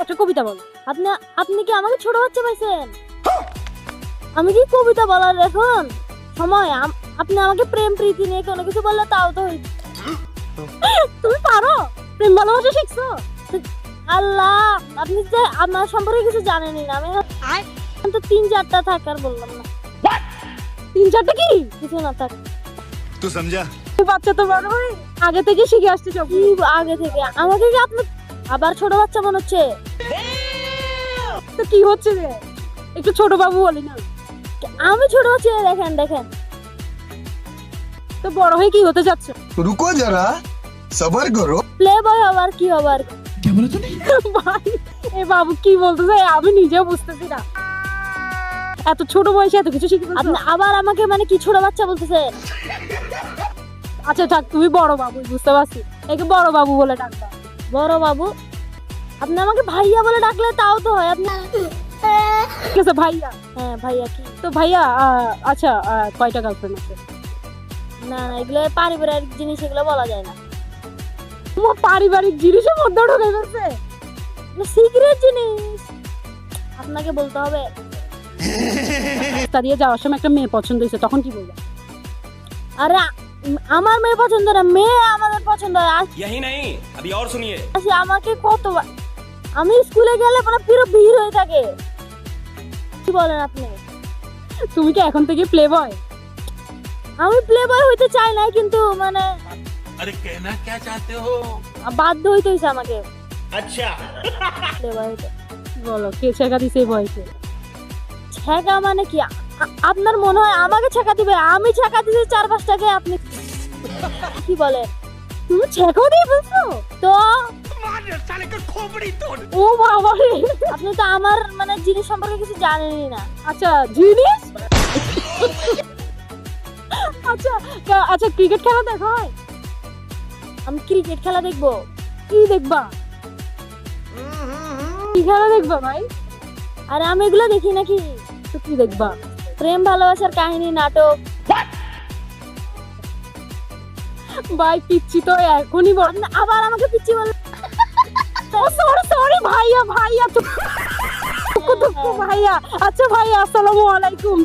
একটা কবিতা বল। আপনি আপনি কি আমাকে ছোট বাচ্চা পাইছেন? আমি কি কবিতা বলার এখন সময়? আপনি আমাকে প্রেম প্রীতি নিয়ে কোনো কিছু বললে তাও তো তুমি পারো? প্রেম ভালোবাসা শিখছো? আল্লাহ, আপনি যে আমার সম্পর্কে কিছু জানেনই না। আমি তো 3-4টা থাকার বললাম না। 3-4টা কি কিছু না থাক। তুই সমঝা? বাচ্চা তো বড় হয় আগে থেকে শিখে আসছে সব। কি আগে থেকে? আমাকে কি আপনি আবার ছোট বাচ্চা মনে হচ্ছে? তো কি হচ্ছে রে? একটু ছোট বাবু বলি না। আমি ছোট বাচ্চা? দেখেন দেখেন তো বড় হয়ে কি হতে যাচ্ছে? रुको जरा सबर करो। প্লে বয় আবার কি আবার? क्या बोला तूने? ভাই এ বাবু কি বলতেছে আমি নিজেও বুঝতেছি না। এত ছোট বয়সে এত কিছু শিখে আপনি আবার আমাকে মানে কি ছোট বাচ্চা বলতেছেন? আচ্ছা থাক, তুমি বড় বাবু, বুঝতে পারছি। একে বড় বাবু বলে ডাকবা। বড় বাবু? আপনি আমাকে ভাইয়া বলে ডাকলে তাও তো হয়। আপনি ঠিক আছে ভাইয়া। হ্যাঁ ভাইয়া। কি তো ভাইয়া? আচ্ছা কয়টা গার্লফ্রেন্ড আছে? না না, এগুলো পারিবারিক জিনিস, এগুলো বলা যায় না। তোমার পারিবারিক জিনিসের মধ্যে ঢুকে গেছে? সিক্রেট জিনিস আপনাকে বলতে হবে। তা দিয়ে যাওয়ার সময় একটা মেয়ে পছন্দ হয়েছে, তখন কি বলবো? আরে আমার মেয়ে পছন্দ না, মেয়ে আমাদের পছন্দ হয়। यही नहीं, अभी और सुनिए। আমাকে কতবার আমি স্কুলে গেলে মানে পুরো ভিড় হয়ে থাকে। কি বলেন আপনি? তুমি কি এখন থেকে প্লে বয়? আমি প্লে বয় হইতে চাই না, কিন্তু মানে अरे कहना क्या चाहते हो? বাধ্য হইতে হইছে আমাকে अच्छा। প্লে বয় হইতে। বলো কে ছেকা দিছে বয়কে? ছেকা মানে কি? আপনার মনে হয় আমাকে ছেকা দিবে? আমি ছেকা দিছি 4-5টাকে। আপনি কি বলেন? তুমি ছেকাও দিয়ে ফেলছো তো? ও বাবা রে, আপনি তো আমার মানে জিনিস সম্পর্কে কিছু জানেনই না। আচ্ছা জিনিস? আচ্ছা আচ্ছা ক্রিকেট খেলা দেখা হয়? আমি ক্রিকেট খেলা দেখবো? কি দেখবা? কি খেলা দেখবা ভাই? আরে আমি এগুলো দেখি নাকি? তো কি দেখবা? প্রেম ভালোবাসার কাহিনী, নাটক। ভাই পিচ্ছি তো এখনই বল। আবার আমাকে পিচ্ছি বল। সরি সরি ভাইয়া, ভাইয়া তো ভাইয়া। আচ্ছা ভাইয়া, আসসালামু আলাইকুম।